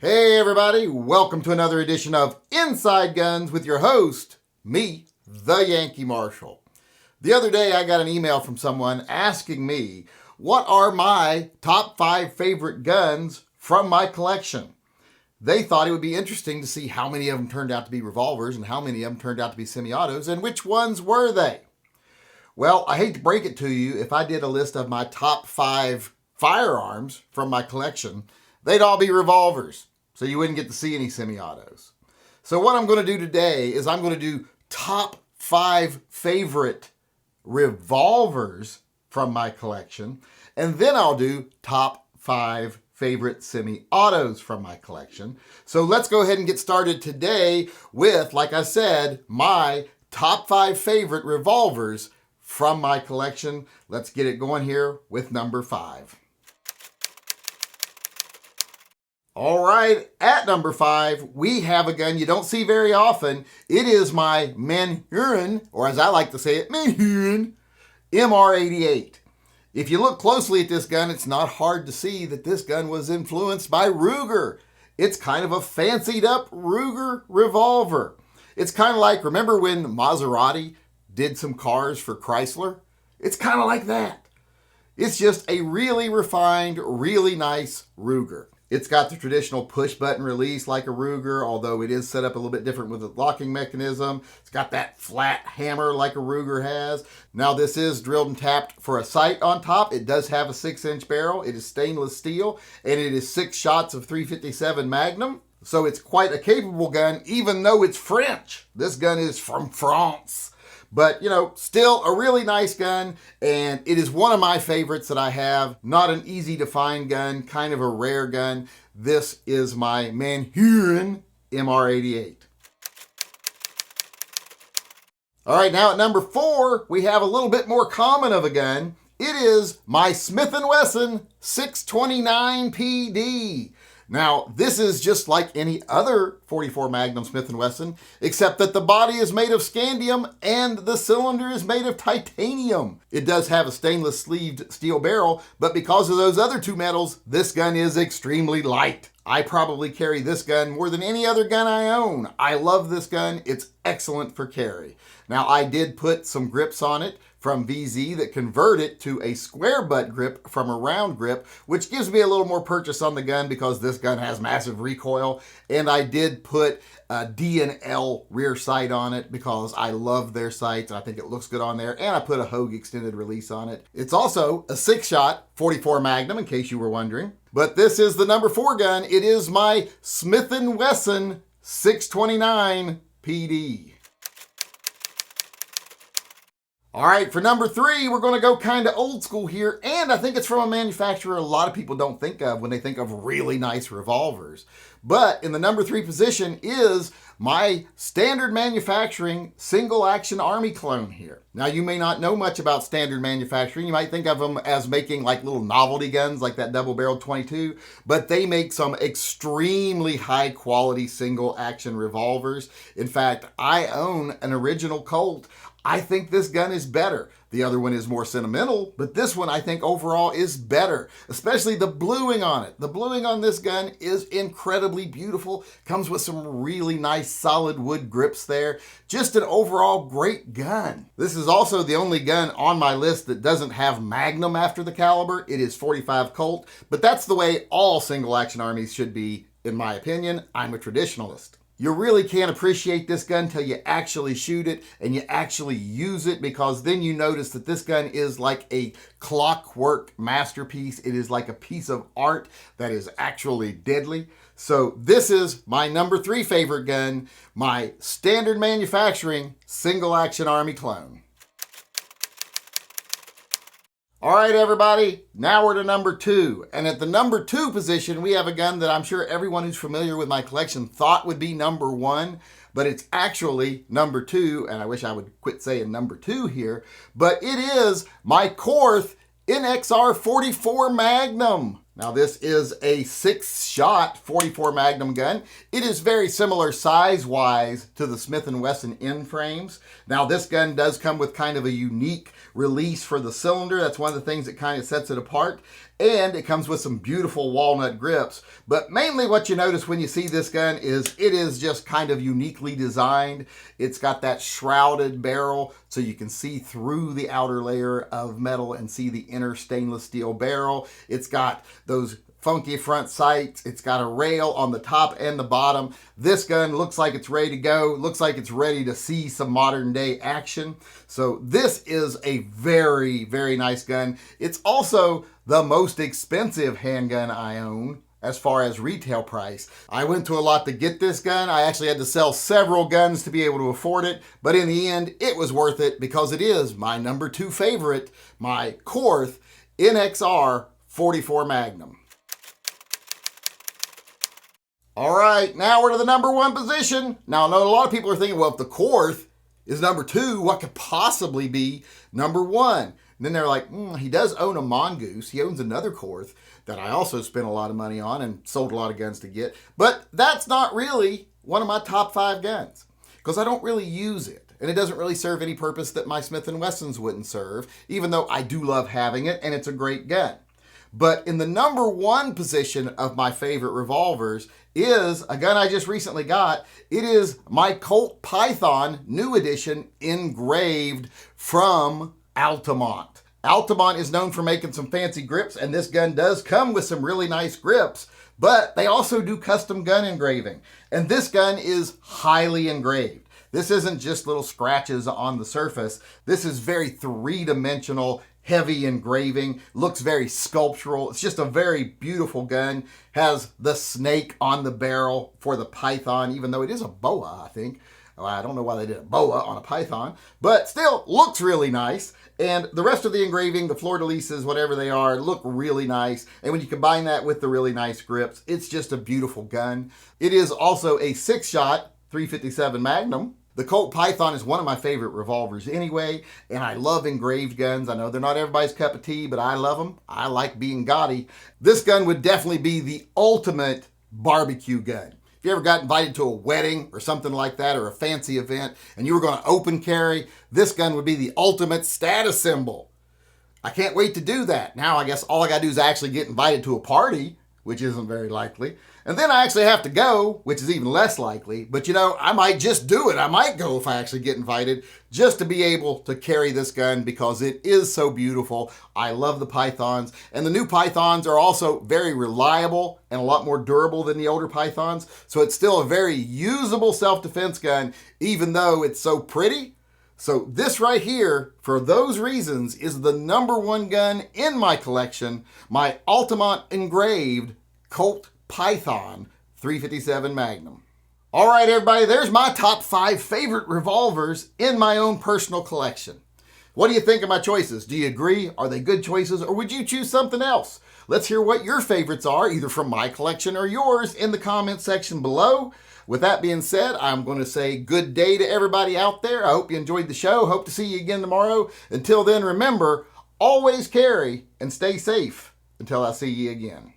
Hey everybody, welcome to another edition of Inside Guns with your host, me, the Yankee Marshal. The other day I got an email from someone asking me what are my top 5 favorite guns from my collection. They thought it would be interesting to see how many of them turned out to be revolvers and how many of them turned out to be semi-autos and which ones were they. Well, I hate to break it to you, if I did a list of my top 5 firearms from my collection, they'd all be revolvers. So you wouldn't get to see any semi-autos. So what I'm going to do today is I'm going to do top 5 favorite revolvers from my collection. And then I'll do top 5 favorite semi-autos from my collection. So let's go ahead and get started today with, like I said, my top 5 favorite revolvers from my collection. Let's get it going here with number 5. All right, at number 5, we have a gun you don't see very often. It is my Manhurin, or as I like to say it, Manhurin MR88. If you look closely at this gun, it's not hard to see that this gun was influenced by Ruger. It's kind of a fancied up Ruger revolver. It's kind of like, remember when Maserati did some cars for Chrysler? It's kind of like that. It's just a really refined, really nice Ruger. It's got the traditional push button release like a Ruger, although it is set up a little bit different with the locking mechanism. It's got that flat hammer like a Ruger has. Now this is drilled and tapped for a sight on top. It does have a 6-inch barrel. It is stainless steel, and it is 6 shots of .357 Magnum. So it's quite a capable gun, even though it's French. This gun is from France. But, you know, still a really nice gun, and it is one of my favorites that I have. Not an easy to find gun, kind of a rare gun. This is my Manhurin MR88. All right, now at number 4, we have a little bit more common of a gun. It is my Smith & Wesson 629 PD. Now, this is just like any other .44 Magnum Smith & Wesson, except that the body is made of scandium and the cylinder is made of titanium. It does have a stainless sleeved steel barrel, but because of those other 2 metals, this gun is extremely light. I probably carry this gun more than any other gun I own. I love this gun. It's excellent for carry. Now, I did put some grips on it from VZ that convert it to a square butt grip from a round grip, which gives me a little more purchase on the gun because this gun has massive recoil. And I did put a D&L rear sight on it because I love their sights. I think it looks good on there. And I put a Hogue extended release on it. It's also a 6-shot .44 Magnum, in case you were wondering. But this is the number 4 gun. It is my Smith & Wesson 629 PD. All right, for number 3, we're going to go kind of old school here, and I think it's from a manufacturer a lot of people don't think of when they think of really nice revolvers. But in the number 3 position is my standard manufacturing single action army clone here. Now, you may not know much about standard manufacturing. You might think of them as making like little novelty guns like that double-barreled 22, but they make some extremely high quality single action revolvers. In fact, I own an original Colt. I think this gun is better. The other one is more sentimental, but this one I think overall is better, especially the bluing on it. The bluing on this gun is incredibly beautiful. Comes with some really nice solid wood grips there. Just an overall great gun. This is also the only gun on my list that doesn't have Magnum after the caliber. It is .45 Colt, but that's the way all single action armies should be, in my opinion. I'm a traditionalist. You really can't appreciate this gun till you actually shoot it and you actually use it, because then you notice that this gun is like a clockwork masterpiece. It is like a piece of art that is actually deadly. So this is my number 3 favorite gun, my standard manufacturing single action army clone. All right, everybody, now we're to number 2. And at the number 2 position, we have a gun that I'm sure everyone who's familiar with my collection thought would be number 1, but it's actually number 2. And I wish I would quit saying number 2 here, but it is my Korth NXR 44 Magnum. Now this is a 6-shot 44 Magnum gun. It is very similar size-wise to the Smith & Wesson end frames. Now this gun does come with kind of a unique release for the cylinder. That's one of the things that kind of sets it apart. and it comes with some beautiful walnut grips. But mainly what you notice when you see this gun is it is just kind of uniquely designed. It's got that shrouded barrel so you can see through the outer layer of metal and see the inner stainless steel barrel. It's got those funky front sights. It's got a rail on the top and the bottom. This gun looks like it's ready to go. Looks like it's ready to see some modern day action. So this is a very, very nice gun. It's also the most expensive handgun I own as far as retail price. I went to a lot to get this gun. I actually had to sell several guns to be able to afford it, but in the end, it was worth it because it is my number 2 favorite, my Korth NXR 44 Magnum. All right, now we're to the number 1 position. Now, I know a lot of people are thinking, well, if the Korth is number 2, what could possibly be number 1? And then they're like, he does own a Mongoose. He owns another Korth that I also spent a lot of money on and sold a lot of guns to get. But that's not really one of my top 5 guns because I don't really use it. And it doesn't really serve any purpose that my Smith & Wessons wouldn't serve, even though I do love having it and it's a great gun. But in the number 1 position of my favorite revolvers is a gun I just recently got. It is my Colt Python new edition engraved from Altamont. Altamont is known for making some fancy grips, and this gun does come with some really nice grips, but they also do custom gun engraving. And this gun is highly engraved. This isn't just little scratches on the surface. This is very 3-dimensional, heavy engraving, looks very sculptural. It's just a very beautiful gun. Has the snake on the barrel for the Python, even though it is a boa, I think. Well, I don't know why they did a boa on a Python, but still looks really nice. And the rest of the engraving, the fleur-de-lises, whatever they are, look really nice. And when you combine that with the really nice grips, it's just a beautiful gun. It is also a 6-shot 357 Magnum. The Colt Python is one of my favorite revolvers anyway, and I love engraved guns. I know they're not everybody's cup of tea, but I love them. I like being gaudy. This gun would definitely be the ultimate barbecue gun. If you ever got invited to a wedding or something like that, or a fancy event, and you were going to open carry, this gun would be the ultimate status symbol. I can't wait to do that. Now I guess all I got to do is actually get invited to a party, which isn't very likely. And then I actually have to go, which is even less likely. But you know, I might just do it. I might go if I actually get invited, just to be able to carry this gun because it is so beautiful. I love the Pythons. And the new Pythons are also very reliable and a lot more durable than the older Pythons. So it's still a very usable self-defense gun, even though it's so pretty. So this right here, for those reasons, is the number 1 gun in my collection, my Altamont engraved Colt Python 357 Magnum. All right, everybody, there's my top 5 favorite revolvers in my own personal collection. What do you think of my choices? Do you agree? Are they good choices, or would you choose something else? Let's hear what your favorites are, either from my collection or yours, in the comment section below. With that being said, I'm going to say good day to everybody out there. I hope you enjoyed the show. Hope to see you again tomorrow. Until then, remember, always carry and stay safe until I see you again.